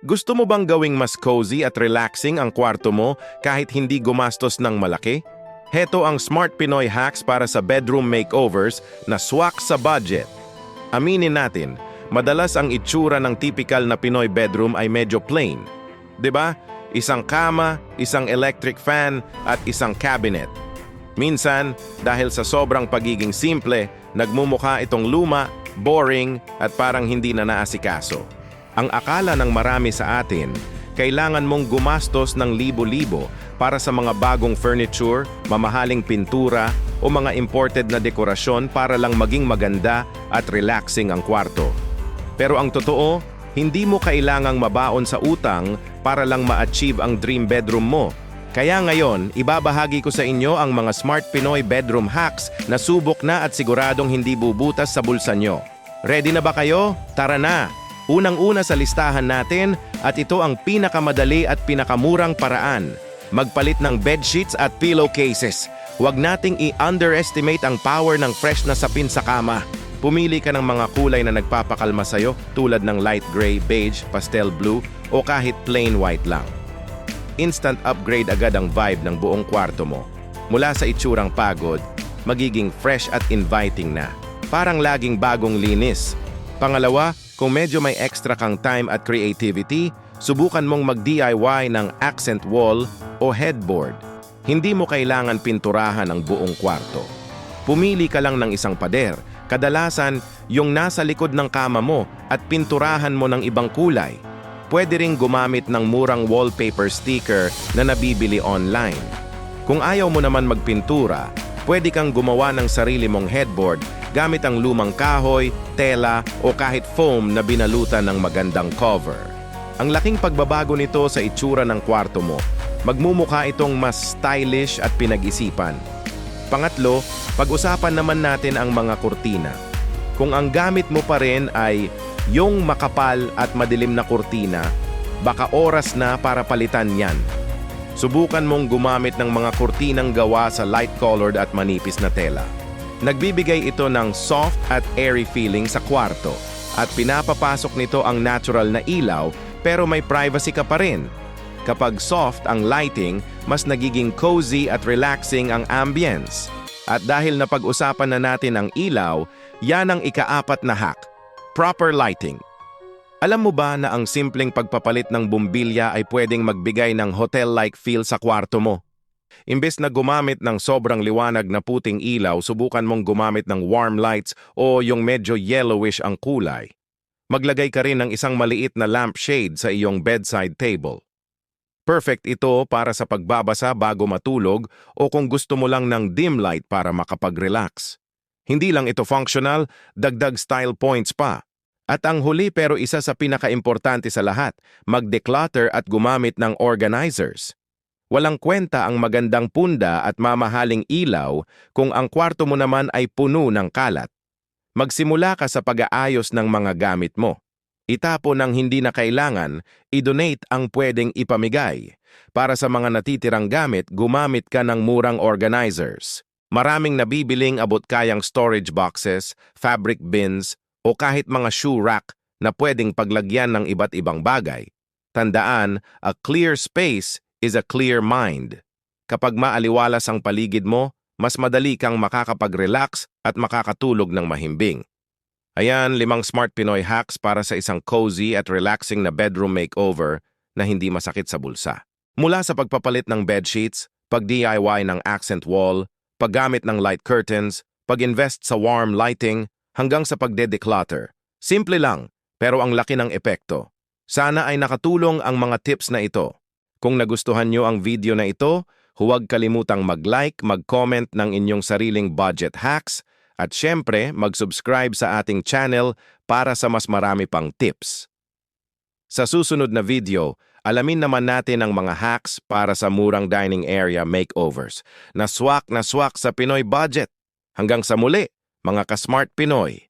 Gusto mo bang gawing mas cozy at relaxing ang kwarto mo kahit hindi gumastos ng malaki? Heto ang Smart Pinoy Hacks para sa bedroom makeovers na swak sa budget. Aminin natin, madalas ang itsura ng typical na Pinoy bedroom ay medyo plain. 'Di ba? Isang kama, isang electric fan, at isang cabinet. Minsan, dahil sa sobrang pagiging simple, nagmumukha itong luma, boring, at parang hindi na naasikaso. Ang akala ng marami sa atin, kailangan mong gumastos ng libo-libo para sa mga bagong furniture, mamahaling pintura, o mga imported na dekorasyon para lang maging maganda at relaxing ang kwarto. Pero ang totoo, hindi mo kailangang mabaon sa utang para lang ma-achieve ang dream bedroom mo. Kaya ngayon, ibabahagi ko sa inyo ang mga Smart Pinoy bedroom hacks na subok na at siguradong hindi bubutas sa bulsa nyo. Ready na ba kayo? Tara na! Unang-una sa listahan natin at ito ang pinakamadali at pinakamurang paraan. Magpalit ng bedsheets at pillowcases. Huwag nating i-underestimate ang power ng fresh na sapin sa kama. Pumili ka ng mga kulay na nagpapakalma sa'yo tulad ng light gray, beige, pastel blue o kahit plain white lang. Instant upgrade agad ang vibe ng buong kwarto mo. Mula sa itsurang pagod, magiging fresh at inviting na. Parang laging bagong linis. Pangalawa, kung medyo may extra kang time at creativity, subukan mong mag-DIY ng accent wall o headboard. Hindi mo kailangan pinturahan ang buong kwarto. Pumili ka lang ng isang pader, kadalasan yung nasa likod ng kama mo at pinturahan mo ng ibang kulay. Pwede ring gumamit ng murang wallpaper sticker na nabibili online. Kung ayaw mo naman magpintura, pwede kang gumawa ng sarili mong headboard gamit ang lumang kahoy, tela o kahit foam na binalutan ng magandang cover. Ang laking pagbabago nito sa itsura ng kwarto mo. Magmumukha itong mas stylish at pinag-isipan. Pangatlo, pag-usapan naman natin ang mga kurtina. Kung ang gamit mo pa rin ay yung makapal at madilim na kurtina, baka oras na para palitan yan. Subukan mong gumamit ng mga kurtinang gawa sa light-colored at manipis na tela. Nagbibigay ito ng soft at airy feeling sa kwarto at pinapapasok nito ang natural na ilaw pero may privacy ka pa rin. Kapag soft ang lighting, mas nagiging cozy at relaxing ang ambience. At dahil napag-usapan na natin ang ilaw, yan ang ika-4 na hack, proper lighting. Alam mo ba na ang simpleng pagpapalit ng bumbilya ay pwedeng magbigay ng hotel-like feel sa kwarto mo? Imbes na gumamit ng sobrang liwanag na puting ilaw, subukan mong gumamit ng warm lights o yung medyo yellowish ang kulay. Maglagay ka rin ng isang maliit na lampshade sa iyong bedside table. Perfect ito para sa pagbabasa bago matulog o kung gusto mo lang ng dim light para makapag-relax. Hindi lang ito functional, dagdag style points pa. At ang huli pero isa sa pinaka-importante sa lahat, mag-declutter at gumamit ng organizers. Walang kwenta ang magandang punda at mamahaling ilaw kung ang kwarto mo naman ay puno ng kalat. Magsimula ka sa pag-aayos ng mga gamit mo. Itapon ang hindi na kailangan, i-donate ang pwedeng ipamigay. Para sa mga natitirang gamit, gumamit ka ng murang organizers. Maraming nabibiling abot-kayang storage boxes, fabric bins, o kahit mga shoe rack na pwedeng paglagyan ng iba't ibang bagay. Tandaan, a clear space is a clear mind. Kapag maaliwalas ang paligid mo, mas madali kang makakapag-relax at makakatulog ng mahimbing. Ayan, 5 Smart Pinoy hacks para sa isang cozy at relaxing na bedroom makeover na hindi masakit sa bulsa. Mula sa pagpapalit ng bedsheets, pag-DIY ng accent wall, paggamit ng light curtains, pag-invest sa warm lighting, hanggang sa pagde-declutter. Simple lang, pero ang laki ng epekto. Sana ay nakatulong ang mga tips na ito. Kung nagustuhan nyo ang video na ito, huwag kalimutang mag-like, mag-comment ng inyong sariling budget hacks, at syempre mag-subscribe sa ating channel para sa mas marami pang tips. Sa susunod na video, alamin naman natin ang mga hacks para sa murang dining area makeovers na swak sa Pinoy budget. Hanggang sa muli, mga ka-Smart Pinoy!